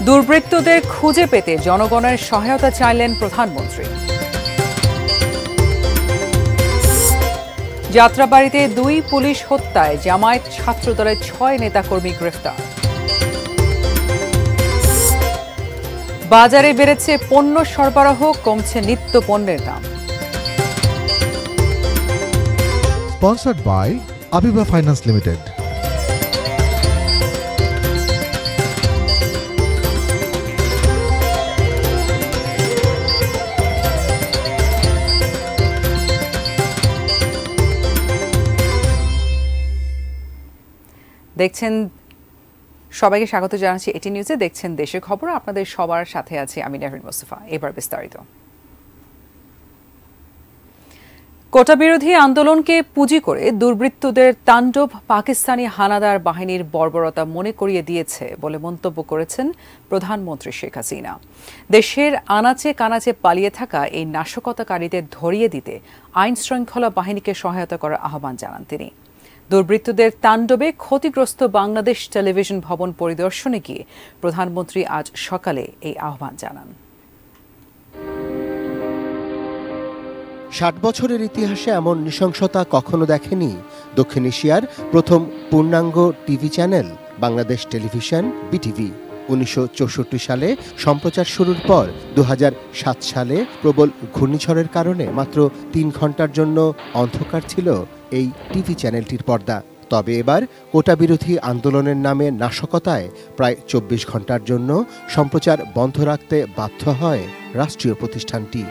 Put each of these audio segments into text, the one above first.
দুর্বৃত্তদের খুঁজে পেতে জনগণের সহায়তা চাইলেন প্রধানমন্ত্রী। যাত্রাবাড়িতে 2 পুলিশ হত্যায় জামায়াত ছাত্রদলের 6 নেতাকর্মী গ্রেফতার। বাজারে বেড়েছে পণ্য সরবরাহ, কমছে নিত্য পণ্যের দাম। Sponsored by Abiba Finance Limited. দেখছেন, সবাইকে স্বাগত জানাচ্ছি এটি নিউজে। দেখছেন দেশের খবর, আপনাদের সবার সাথে আছে আমি নাহরিন মোস্তফা। এবার বিস্তারিত। কোটা বিরোধী আন্দোলনকে পুঁজি করে দুর্বৃত্তদের তাণ্ডব পাকিস্তানি হানাদার বাহিনীর বর্বরতা মনে করিয়ে দিয়েছে বলে মন্তব্য করেছেন প্রধানমন্ত্রী শেখ হাসিনা। দেশের আনাচে কানাচে পালিয়ে থাকা এই নাশকতাকারীদের ধরিয়ে দিতে আইন শৃঙ্খলা বাহিনীকে সহায়তা করার আহ্বান জানান তিনি। দুর্বৃত্তদের তাণ্ডবে ক্ষতিগ্রস্ত বাংলাদেশ টেলিভিশন ভবন পরিদর্শনে গিয়ে প্রধানমন্ত্রী আজ সকালে এই আহ্বান জানান। 60 বছরের ইতিহাসে এমন নৃশংসতা কখনো দেখেনি দক্ষিণ এশিয়ার প্রথম পূর্ণাঙ্গ TV channel Bangladesh television BTV. 1964 সালে সম্প্রচার শুরুর পর 2007 সালে প্রবল ঘূর্ণিঝড়ের কারণে মাত্র 3 ঘন্টার জন্য অন্ধকার ছিল এই টিভি চ্যানেলটির পর্দা। তবে এবার কোটা বিরোধী আন্দোলনের নামে নাশকতায় প্রায় 24 ঘন্টার জন্য সম্প্রচার বন্ধ রাখতে বাধ্য হয় রাষ্ট্রীয় প্রতিষ্ঠানটি।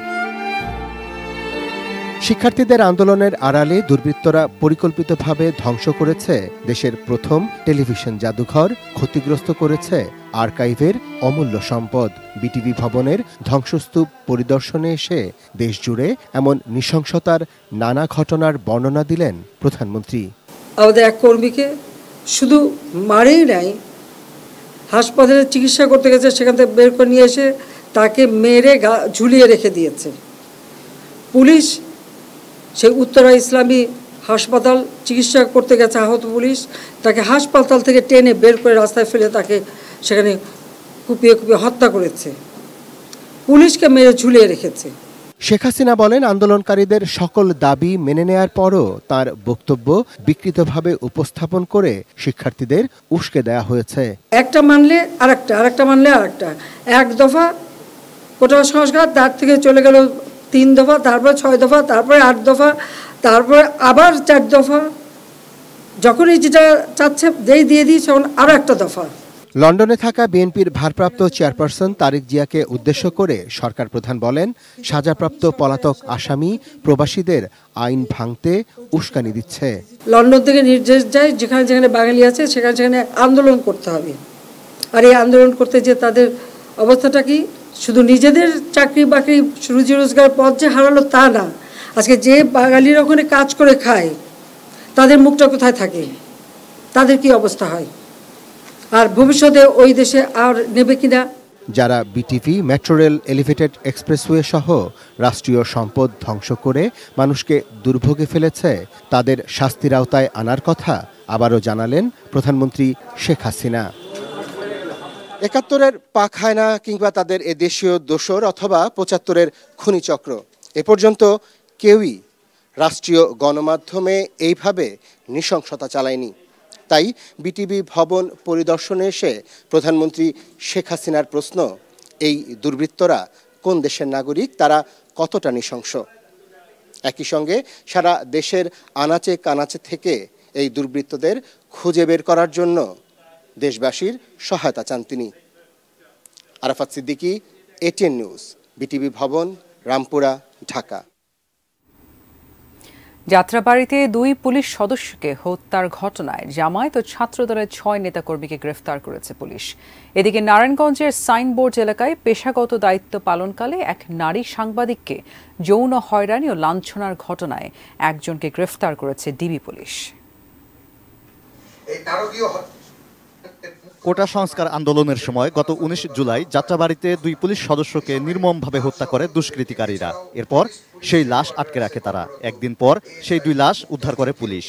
শিক্ষার্থীদের আন্দোলনের আড়ালে দুর্বৃত্তরা পরিকল্পিতভাবে ধ্বংস করেছে দেশের প্রথম টেলিভিশন জাদুঘর, ক্ষতিগ্রস্ত করেছে আর্কাইভের অমূল্য সম্পদ। বিটিভি ভবনের ধ্বংসস্তূপ পরিদর্শনে এসে দেশজুড়ে এমন নৃশংসতার নানা ঘটনার বর্ণনা দিলেন প্রধানমন্ত্রী। আমাদের এক কর্মীকে শুধু মারেই নাই, হাসপাতালে চিকিৎসা করতে গেছে, সেখান থেকে বের করে নিয়ে এসে তাকে মেরে ঝুলিয়ে রেখে দিয়েছে পুলিশ। সেই উত্তরা ইসলামী হাসপাতাল চিকিৎসা করতে গেছে আহত পুলিশ, তাকে হাসপাতাল থেকে টেনে বের করে রাস্তায় ফেলে তাকে সেখানে কুপিয়ে কুপিয়ে হত্যা করেছে, পুলিশকে মেরে ঝুলিয়ে রেখেছে। শেখ হাসিনা বলেন, আন্দোলনকারীদের সকল দাবি মেনে নেয়ার পরও তার বক্তব্য বিকৃতভাবে উপস্থাপন করে শিক্ষার্থীদের উস্কে দেয়া হয়েছে। একটা মানলে আরেকটা, আরেকটা মানলে আরেকটা। 1 দফা কোটা সংস্কার, তার থেকে চলে গেল 3 দফা, তারপরে 6 দফা, তারপরে 8 দফা, তারপরে আবার 4 দফা। যখনই যেটা চাচ্ছে যেই দিয়ে দিই তখন আরও একটা দফা। লন্ডনে থাকা বিএনপির ভারপ্রাপ্ত চেয়ারপারসন তারেক জিয়াকে উদ্দেশ্য করে সরকার প্রধান বলেন, সাজাপ্রাপ্ত পলাতক আসামি প্রবাসীদের আইন ভাঙতে উস্কানি দিচ্ছে। লন্ডন থেকে নির্দেশ যায়, যেখানে যেখানে বাঙালি আছে সেখানে সেখানে আন্দোলন করতে হবে। আর এই আন্দোলন করতে যে তাদের অবস্থাটা কি, শুধু নিজেদের চাকরি বাকরি রুজি রোজগার পথ যে হারালো তা না, আজকে যে বাঙালিরা ওখানে কাজ করে খায় তাদের মুখটা কোথায় থাকে, তাদের কি অবস্থা হয়, আর ভবিষ্যতে ওই দেশে আর নেবে কিনা। যারা BTV, metro rail, elevated expressway সহ রাষ্ট্রীয় সম্পদ ধ্বংস করে মানুষকে দুর্ভোগে ফেলেছে, তাদের শাস্তির আওতায় আনার কথা আবারও জানালেন প্রধানমন্ত্রী শেখ হাসিনা। ৭১-এর পাক হায়না কিংবা তাদের এ দেশীয় দোসর অথবা ৭৫-এর খুনি চক্র এ পর্যন্ত কেউই রাষ্ট্রীয় গণমাধ্যমে এইভাবে নৃশংসতা চালায়নি। তাই বিটিভি ভবন পরিদর্শনে এসে প্রধানমন্ত্রী শেখ হাসিনার প্রশ্ন, এই দুর্বৃত্তরা কোন দেশের নাগরিক, তারা কতটা নৃশংস? একই সঙ্গে সারা দেশের আনাচে কানাচে থেকে এই দুর্বৃত্তদের খুঁজে বের করার জন্য দেশবাসীর সহায়তা চান তিনি। Arafat Siddiqui, ATN news, BTV ভবন, রামপুরা, ঢাকা। যাত্রাবাড়িতে 2 পুলিশ সদস্যকে হত্যার ঘটনায় জামায়াত ও ছাত্রদলের 6 নেতাকর্মীকে গ্রেফতার করেছে পুলিশ। এদিকে নারায়ণগঞ্জের সাইনবোর্ড এলাকায় পেশাগত দায়িত্ব পালনকালে এক নারী সাংবাদিককে যৌন হয়রানি ও লাঞ্ছনার ঘটনায় একজনকে গ্রেফতার করেছে ডিবি পুলিশ। কোটা সংস্কার আন্দোলনের সময় গত 19 জুলাই যাত্রাবাড়িতে 2 পুলিশ সদস্যকে নির্মমভাবে হত্যা করে দুষ্কৃতিকারীরা। এরপর সেই লাশ আটকে রাখে তারা। একদিন পর সেই 2 লাশ উদ্ধার করে পুলিশ।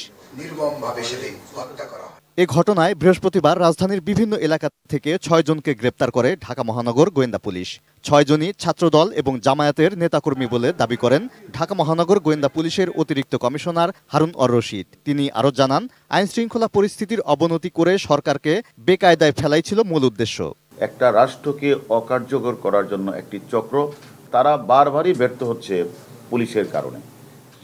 এ ঘটনায় বৃহস্পতিবার রাজধানীর বিভিন্ন এলাকা থেকে ৬ জনকে গ্রেপ্তার করে ঢাকা মহানগর গোয়েন্দা পুলিশ। ৬ জনই ছাত্রদল এবং জামায়াতের নেতাকর্মী বলে দাবি করেন ঢাকা মহানগর গোয়েন্দা পুলিশের অতিরিক্ত কমিশনার হারুন অর রশিদ। তিনি আরও জানান, আইনশৃঙ্খলা পরিস্থিতির অবনতি করে সরকারকে বেকায়দায় ফেলাই ছিল মূল উদ্দেশ্য। একটা রাষ্ট্রকে অকার্যকর করার জন্য একটি চক্র, তারা বারবারই ব্যর্থ হচ্ছে পুলিশের কারণে,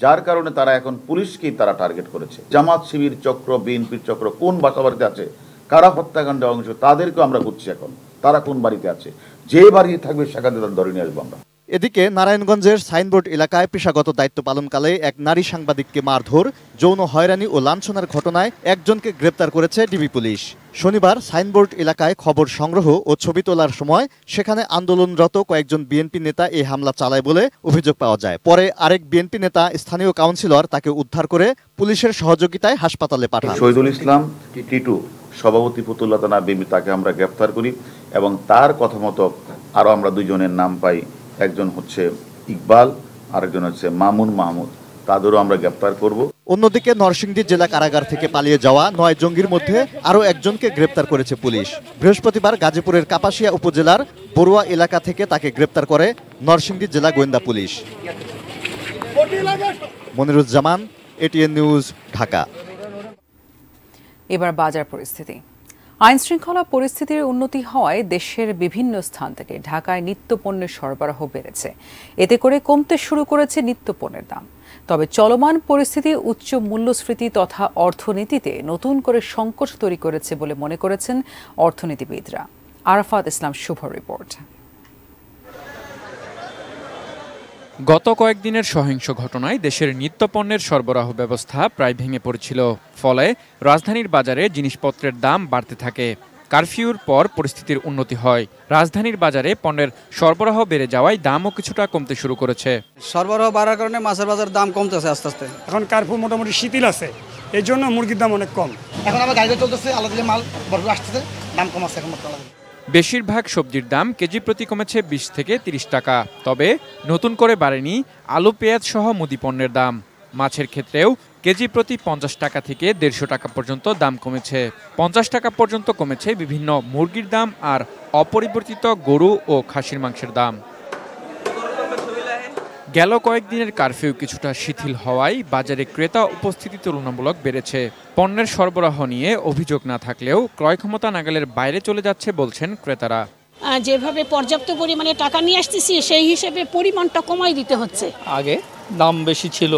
যার কারণে তারা এখন পুলিশকেই তারা টার্গেট করেছে। জামাত শিবির চক্র, বিএনপির চক্র কোন বাসাবাড়িতে আছে, কারা হত্যাকাণ্ডে অংশ, তাদেরকেও আমরা খুঁজছি এখন তারা কোন বাড়িতে আছে, যে বাড়িতে থাকবে সেখানে তাদের ধরে নিয়ে আসবো আমরা। এদিকে নারায়ণগঞ্জের সাইনবোর্ড এলাকায় পেশাগত দায়িত্ব পালনকালে এক নারী সাংবাদিককে মারধর, যৌন হয়রানি ও লাঞ্ছনার ঘটনায় একজনকে গ্রেপ্তার করেছে ডিবি পুলিশ। শনিবার সাইনবোর্ড এলাকায় খবর সংগ্রহ ও ছবি তোলার সময় সেখানে আন্দোলনরত কয়েকজন বিএনপি নেতা এই হামলা চালায় বলে অভিযোগ পাওয়া যায়। পরে আরেক বিএনপি নেতা স্থানীয় কাউন্সিলর তাকে উদ্ধার করে পুলিশের সহযোগিতায় হাসপাতালে পাঠান। শহীদুল ইসলাম টিটু সভাপতি ফতুল্লাহ থানা বিএনপি, তাকে আমরা গ্রেপ্তার করি এবং তার কথা মতো আরও আমরা দুজনের নাম পাই। একজন হচ্ছে ইকবাল, আরেকজন হচ্ছে মামুন মাহমুদ, তাদেরও আমরা গ্রেপ্তার করব। অন্যদিকে নরসিংদী জেলা কারাগার থেকে পালিয়ে যাওয়া ৯ জঙ্গির মধ্যে আরও একজনকে গ্রেপ্তার করেছে পুলিশ। বৃহস্পতিবার গাজীপুরের কাপাসিয়া উপজেলার বড়ুয়া এলাকা থেকে তাকে গ্রেপ্তার করে নরসিংদী জেলা গোয়েন্দা police. Moniruzzaman, ATN news, Dhaka. এবার বাজার পরিস্থিতি। আইনশৃঙ্খলা পরিস্থিতির উন্নতি হওয়ায় দেশের বিভিন্ন স্থান থেকে ঢাকায় নিত্যপণ্যের সরবরাহ বেড়েছে। এতে করে কমতে শুরু করেছে নিত্যপণ্যের দাম। তবে চলমান পরিস্থিতি উচ্চ মূল্যস্ফীতি তথা অর্থনীতিতে নতুন করে সংকট তৈরি করেছে বলে মনে করেছেন অর্থনীতিবিদরা। আরাফাত ইসলাম শুভ রিপোর্ট। গত কয়েকদিনের সহিংস ঘটনায় দেশের নিত্যপণ্যের সরবরাহ ব্যবস্থা প্রায় ভেঙে পড়ছিল। ফলে রাজধানীর বাজারে জিনিসপত্রের দাম বাড়তে থাকে। কারফিউর পর পরিস্থিতির উন্নতি হয়। রাজধানীর বাজারে পণ্যের সরবরাহ বেড়ে যাওয়ায় দামও কিছুটা কমতে শুরু করেছে। সরবরাহ বাড়ার কারণে মাছের বাজার দাম কমতেছে আস্তে আস্তে। এখন কারফিউ মোটামুটি শিথিল আছে, এই জন্য মুরগির দাম অনেক কম। এখন আমার গাড়িতে চলতেছে, আলাদা মাল বড় আসতেছে, দাম কম আছে এখন বর্তমানে। বেশিরভাগ সবজির দাম কেজি প্রতি কমেছে ২০ থেকে ৩০ টাকা। তবে নতুন করে বাড়েনি আলু, পেঁয়াজ সহ মুদি পণ্যের দাম। মাছের ক্ষেত্রেও কেজি প্রতি ৫০ টাকা থেকে ১৫০ টাকা পর্যন্ত দাম কমেছে। ৫০ টাকা পর্যন্ত কমেছে বিভিন্ন মুরগির দাম আর অপরিবর্তিত গরু ও খাসির মাংসের দাম। গেল কয়েকদিনের কারফিউ কিছুটা শিথিল হওয়ায় বাজারে ক্রেতা উপস্থিতি তুলনামূলক বেড়েছে। পণ্যের সরবরাহ নিয়ে অভিযোগ না থাকলেও ক্রয় ক্ষমতা নাগালের বাইরে চলে যাচ্ছে বলছেন ক্রেতারা। যেভাবে পর্যাপ্ত পরিমাণে টাকা নিয়ে আসতেছি সেই হিসেবে পরিমাণটা কমাই দিতে হচ্ছে। আগে দাম বেশি ছিল,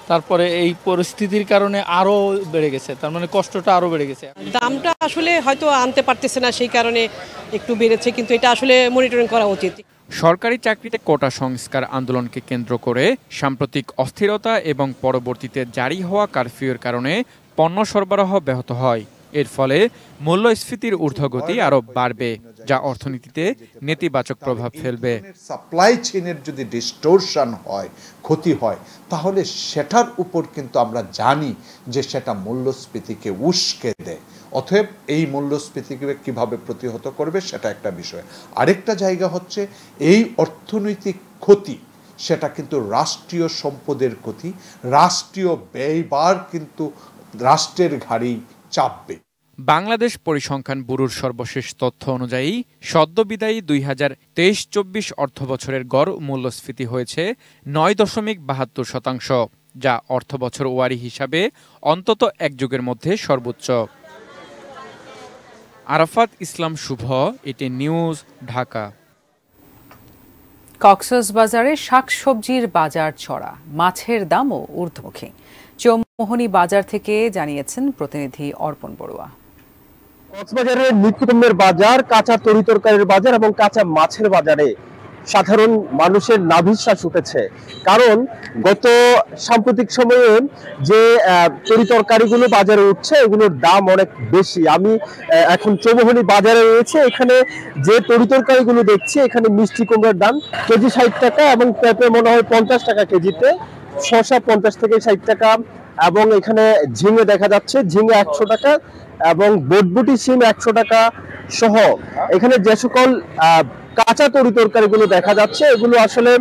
তারপরে এই পরিস্থিতির কারণে আরো বেড়ে গেছে, তার মানে কষ্টটা আরো বেড়ে গেছে। দামটা আসলে হয়তো আনতে পারতেছে না, সেই কারণে একটু বেড়েছে, কিন্তু এটা আসলে মনিটরিং করা উচিত। সরকারি চাকরিতে কোটা সংস্কার আন্দোলনকে কেন্দ্র করে সাম্প্রতিক অস্থিরতা এবং পরবর্তীতে জারি হওয়া কারফিউর কারণে পণ্য সরবরাহ ব্যাহত হয়। এর ফলে মূল্যস্ফীতির ঊর্ধ্বগতি আরো বাড়বে, যা অর্থনীতিতে নেতিবাচক প্রভাব ফেলবে। সাপ্লাই চেইনের যদি ডিস্টোরশন হয়, ক্ষতি হয়, তাহলে সেটার উপর কিন্তু আমরা জানি যে সেটা মূল্যস্ফীতিকে উস্কে দেয়। অতএব এই মূল্যস্ফীতিকে কিভাবে প্রতিহত করবে সেটা একটা বিষয়। আরেকটা জায়গা হচ্ছে এই অর্থনৈতিক ক্ষতি, সেটা কিন্তু রাষ্ট্রীয় সম্পদের ক্ষতি, রাষ্ট্রীয় ব্যয়ভার কিন্তু রাষ্ট্রের ঘাড়েই চাপবে। বাংলাদেশ পরিসংখ্যান ব্যুরোর সর্বশেষ তথ্য অনুযায়ী সদ্যবিদায়ী ২০২৩-২৪ অর্থবছরের গড় মূল্যস্ফীতি হয়েছে ৯.৭২%, যা অর্থবছর ওয়ারি হিসাবে অন্তত এক যুগের মধ্যে সর্বোচ্চ। আরাফাত ইসলাম শুভ, এটি নিউজ, ঢাকা। কক্সবাজারে শাকসবজির বাজার চড়া, মাছের দামও ঊর্ধ্বমুখী। চৌমোহনী বাজার থেকে জানিয়েছেন প্রতিনিধি অর্পণ বড়ুয়া। কক্সবাজারের নিত্যপণ্যের বাজার, কাঁচা তরিতরকারির বাজার এবং কাঁচা মাছের বাজারে সাধারণ মানুষের নাভিশ্বাস উঠেছে। কারণ গত সাম্প্রতিক সময়ে যে তরিতরকারিগুলো বাজারে উঠছে এগুলোর দাম অনেক বেশি। আমি এখন চৌমোহনী বাজারে রয়েছে, এখানে যে তরিতরকারিগুলো দেখছি, এখানে মিষ্টি কুমড়ার দাম কেজি ৬০ টাকা এবং পেঁপে মনে হয় ৫০ টাকা কেজিতে, শসা ৫০ থেকে ৬০ টাকা, এবং এখানে ঝিঙে দেখা যাচ্ছে, ঝিঙে ১০০ টাকা এবং বটবুটি সিম ১০০ টাকা সহ এখানে যে সকল কাঁচা তরিতরকারিগুলো দেখা যাচ্ছে, এগুলো আসলে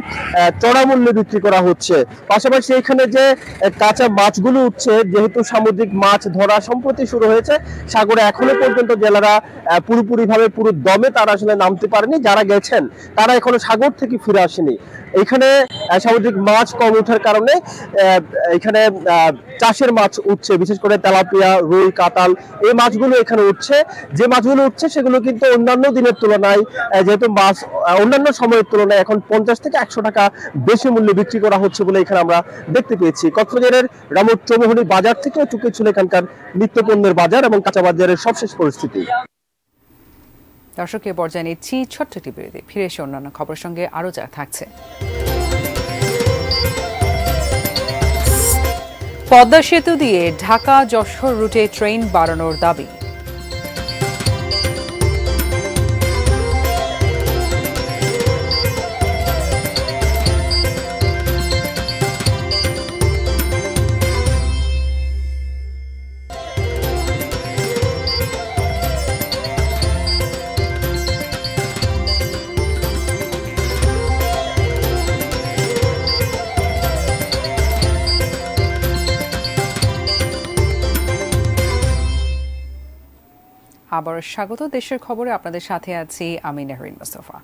চড়া মূল্যে বিক্রি করা হচ্ছে। পাশাপাশি এখানে যে কাঁচা মাছগুলো উঠছে, যেহেতু সামুদ্রিক মাছ ধরা সম্প্রতি শুরু হয়েছে সাগরে, এখনো পর্যন্ত জেলেরা পুরোপুরিভাবে পুরো দমে তারা আসলে নামতে পারেনি। যারা গেছেন তারা এখনো সাগর থেকে ফিরে আসেনি। এখানে সামুদ্রিক মাছ কম ওঠার কারণে এখানে চাষের মাছ উঠছে, বিশেষ করে তেলাপিয়া, রুই, কাতাল, এই মাছগুলো এখানে উঠছে। যে মাছগুলো উঠছে সেগুলো কিন্তু অন্যান্য দিনের তুলনায়, যেহেতু মাছ অন্যান্য সময়ের তুলনায় এখন 50 থেকে 100 টাকা বেশি মূল্যে বিক্রি করা হচ্ছে বলে এখানে আমরা দেখতে পেয়েছি। কক্সবাজারের রামুর চৌমুহনী বাজার থেকে টুকে ছিল এখানকার নিত্যপণ্যের বাজার এবং কাঁচা বাজারের সবশেষ পরিস্থিতি। দর্শক, এ পর্যায়ে নিচ্ছি ছোট্ট একটি বিরতি। ফিরে এসে অন্যান্য খবরের সঙ্গে আরও যা থাকছে। পদ্মা সেতু দিয়ে ঢাকা যশোর রুটে ট্রেন বাড়ানোর দাবি। আবার স্বাগত। দেশের খবরে আপনাদের সাথে আছি আমি নাহরিন মুস্তফা।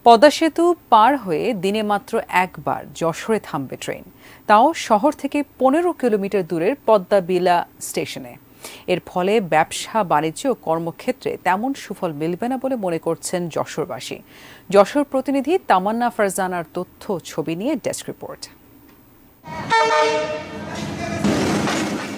পদ্মা সেতু পার হয়ে দিনে মাত্র একবার যশোরে থামবে ট্রেন, তাও শহর থেকে 15 কিলোমিটার দূরের পদ্মাবিলা স্টেশনে। এর ফলে ব্যবসা বাণিজ্য ও কর্মক্ষেত্রে তেমন সুফল মিলবে না বলে মনে করছেন যশোরবাসী। যশোর প্রতিনিধি তামান্না ফারজানার তথ্য ছবি নিয়ে ডেস্ক রিপোর্ট।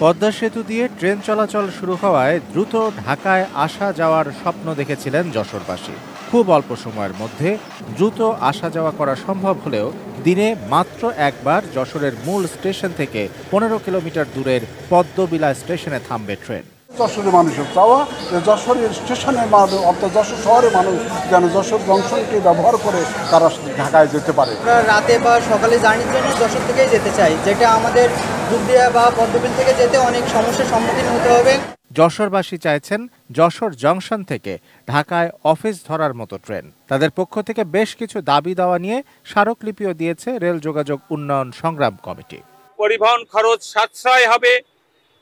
পদ্মা সেতু দিয়ে ট্রেন চলাচল শুরু হওয়ায় দ্রুত ঢাকায় আসা যাওয়ার স্বপ্ন দেখেছিলেন যশোরবাসী। খুব অল্প সময়ের মধ্যে দ্রুত আসা যাওয়া করা সম্ভব হলেও দিনে মাত্র একবার যশোরের মূল স্টেশন থেকে 15 কিলোমিটার দূরের পদ্মবিলা স্টেশনে থামবে ট্রেন। যশোরের মানুষের চাওয়া যে যশোরের স্টেশনের মানুষ, অর্থাৎ যশোর শহরের মানুষ যেন যশোর জংশনকে ব্যবহার করে তারা ঢাকায় যেতে পারে। রাতে বা সকালে জার্নির জন্য যশোর থেকেই যেতে চাই, যেটা আমাদের দুধদিয়া বা পদ্মবিল থেকে যেতে অনেক সমস্যার সম্মুখীন হতে হবে। যশোরবাসী চাইছেন যশোর জংশন থেকে ঢাকায় অফিস ধরার মতো ট্রেন। তাদের পক্ষ থেকে বেশ কিছু দাবি দাওয়া নিয়ে স্মারকলিপিও দিয়েছে রেল যোগাযোগ উন্নয়ন সংগ্রাম কমিটি। পরিবহন খরচ সাশ্রয় হবে,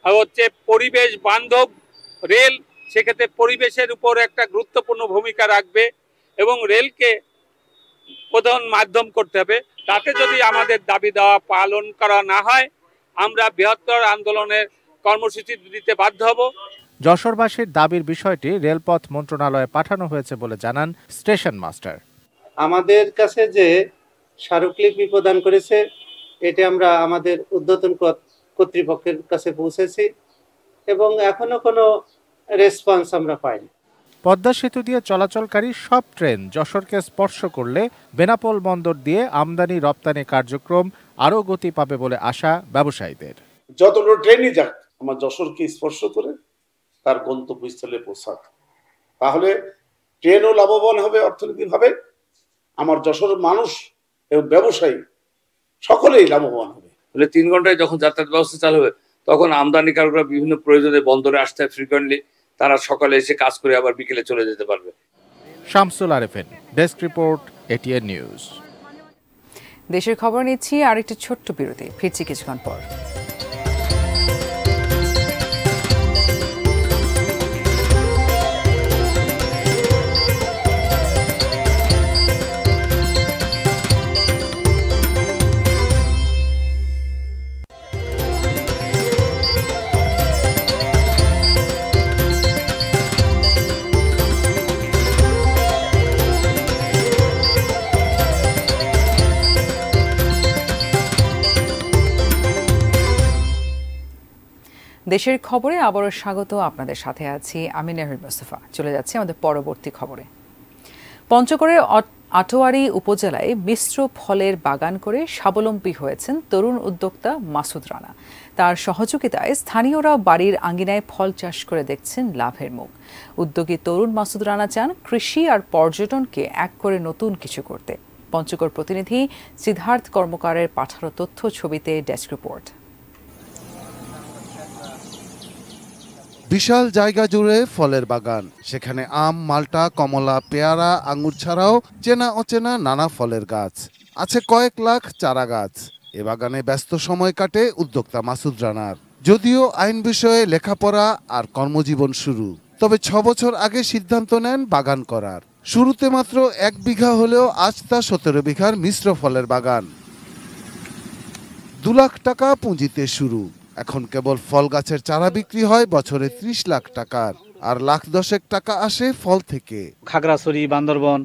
হচ্ছে পরিবেশ বান্ধব রেল, সেক্ষেত্রে পরিবেশের উপর একটা গুরুত্বপূর্ণ ভূমিকা রাখবে এবং রেলকে প্রধান মাধ্যম করতে হবে। তাতে যদি আমাদের দাবি দেওয়া পালন করা না হয় আমরা বৃহত্তর আন্দোলনের কর্মসূচি দিতে বাধ্য হব। যশোরবাসীর দাবির বিষয়টি রেলপথ মন্ত্রণালয়ে পাঠানো হয়েছে বলে জানান স্টেশন মাস্টার। আমাদের কাছে যে স্মারকলিপি প্রদান করেছে এটা আমরা আমাদের ঊর্ধ্বতন কর্তৃপক্ষের কাছে পৌঁছেছি এবং এখনো কোনো রেসপন্স আমরা পাইনি। পদ্মা সেতু দিয়ে চলাচলকারী সব ট্রেন যশোরকে স্পর্শ করলে বেনাপোল বন্দর দিয়ে আমদানি রপ্তানি কার্যক্রম আরও গতি পাবে বলে আশা ব্যবসায়ীদের। যতগুলো ট্রেনই যাক আমার যশোরকে স্পর্শ করে তার গন্তব্যস্থলে পৌঁছাক, তাহলে ট্রেনও লাভবান হবে অর্থনৈতিকভাবে, আমার যশোরের মানুষ এবং ব্যবসায়ী সকলেই লাভবান হবে। 3 ঘন্টায় যখন যাতায়াত ব্যবস্থা চালু হবে তখন আমদানিকারকরা বিভিন্ন প্রয়োজনে বন্দরে আসতে ফ্রিকোয়েন্টলি, তারা সকালে এসে কাজ করে আবার বিকেলে চলে যেতে পারবে। Shamsul Arefin, desk report, ATN news. দেশের খবর নিচ্ছি আরেকটি ছোট্ট বিরতি, ফিরছি কিছুক্ষণ পর। দেশের খবরে আবারও স্বাগত। আপনাদের সাথে আছি আমি নাহরিন মুস্তফা। চলে যাচ্ছি আমাদের পরবর্তী খবরে। পঞ্চগড়ের আটোয়ারী উপজেলায় মিশ্র ফলের বাগান করে স্বাবলম্বী হয়েছেন তরুণ উদ্যোক্তা মাসুদ রানা। তার সহযোগিতায় স্থানীয়রা বাড়ির আঙ্গিনায় ফল চাষ করে দেখছেন লাভের মুখ। উদ্যোগী তরুণ মাসুদ রানা চান কৃষি আর পর্যটনকে এক করে নতুন কিছু করতে। পঞ্চগড় প্রতিনিধি সিদ্ধার্থ কর্মকারের পাঠানো তথ্য ছবিতে ডেস্ক রিপোর্ট। বিশাল জায়গা জুড়ে ফলের বাগান, সেখানে আম, মাল্টা, কমলা, পেয়ারা, আঙ্গুর ছাড়াও চেনা অচেনা নানা ফলের গাছ, আছে কয়েক লাখ চারা গাছ। এ বাগানে ব্যস্ত সময় কাটে উদ্যোক্তা মাসুদ রানার। যদিও আইন বিষয়ে লেখাপড়া আর কর্মজীবন শুরু, তবে 6 বছর আগে সিদ্ধান্ত নেন বাগান করার। শুরুতে মাত্র 1 বিঘা হলেও আজ তা 17 বিঘার মিশ্র ফলের বাগান। 2 লাখ টাকা পুঁজিতে শুরু। এখন কেবল ফল গাছের চারা বিক্রি হয় বছরে 30 লাখ টাকার, আর 1,10,000 টাকা আসে ফল থেকে। খাগড়াছড়ি, বান্দরবন,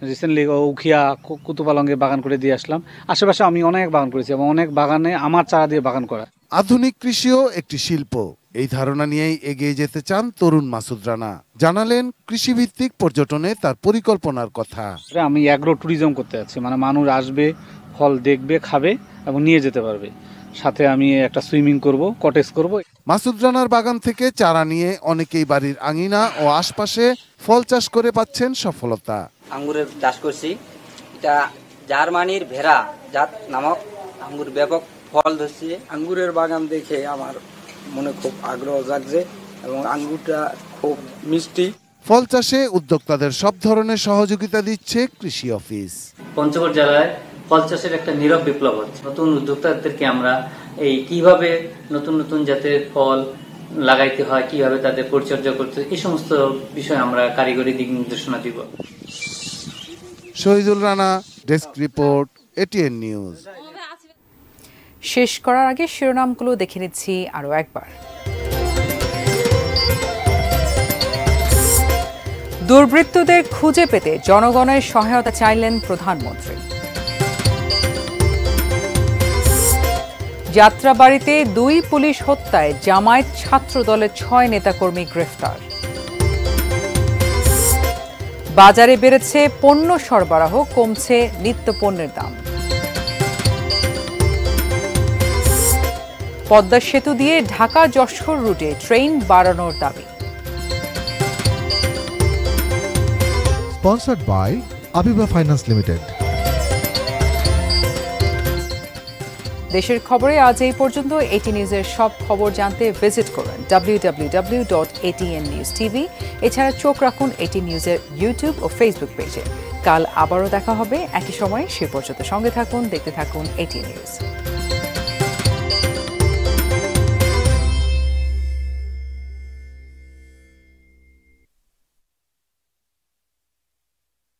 রিসেন্টলি উখিয়া, কুতুপালঙ্গে বাগান করে দিয়ে আসলাম। আশেপাশে আমি অনেক বাগান করেছি এবং অনেক বাগানে আমার চারা দিয়ে বাগান করা। আধুনিক কৃষিও একটি শিল্প, এই ধারণা নিয়েই এগিয়ে যেতে চান তরুণ মাসুদ রানা। জানালেন কৃষিভিত্তিক পর্যটনে তার পরিকল্পনার কথা। আমি অ্যাগ্রো ট্যুরিজম করতে যাচ্ছি, মানে মানুষ আসবে, ফল দেখবে, খাবে এবং নিয়ে যেতে পারবে। সাথে আমি একটা সুইমিং করব, কটেজ করব। মাসুদ রানার বাগান থেকে চারা নিয়ে অনেকেই বাড়ির আঙিনা ও আশপাশে ফল চাষ করে পাচ্ছেন সফলতা। আঙ্গুরের চাষ করছি, এটা জার্মানির ভেরা জাত নামক আঙ্গুর, ব্যাপক ফল ধরছে। আঙ্গুরের বাগান দেখে আমার মনে খুব আগ্রহ জাগছে এবং আঙ্গুরটা খুব মিষ্টি। ফল চাষে উদ্যোক্তাদের সব ধরনের সহযোগিতা দিচ্ছে কৃষি অফিস। পঞ্চগড় জেলায় ফল চাষের একটা নীরব বিপ্লব হচ্ছে। নতুন উদ্যোক্তাদেরকে আমরা এই কিভাবে নতুন নতুন জাতের ফল লাগাইতে হয়, কিভাবে তাদের পরিচর্যা করতে, এই সমস্ত বিষয়ে আমরা কারিগরি দিক নির্দেশনা দিব। Shahidul Rana, desk report, ATN news. শেষ করার আগে শিরোনামগুলো দেখে নিচ্ছি আরও একবার। দুর্বৃত্তদের খুঁজে পেতে জনগণের সহায়তা চাইলেন প্রধানমন্ত্রী। যাত্রাবাড়িতে 2 পুলিশ হত্যায় জামায়াত ছাত্র দলের 6 নেতাকর্মী গ্রেফতার। বাজারে বেড়েছে পণ্য সরবরাহ, কমছে নিত্যপণ্যের দাম। পদ্মা সেতু দিয়ে ঢাকা যশোর রুটে ট্রেন বাড়ানোর দাবি। Sponsored by Abiba Finance Limited. দেশের খবরে আজ এই পর্যন্ত। এটি নিউজের সব খবর জানতে ভিজিট করুন www.atnnews.tv। এছাড়া চোখ রাখুন এটি নিউজের ইউটিউব ও ফেসবুক পেজে। কাল আবারও দেখা হবে একই সময়ে। সে পর্যন্ত সঙ্গে থাকুন, দেখতে থাকুন এটি নিউজ।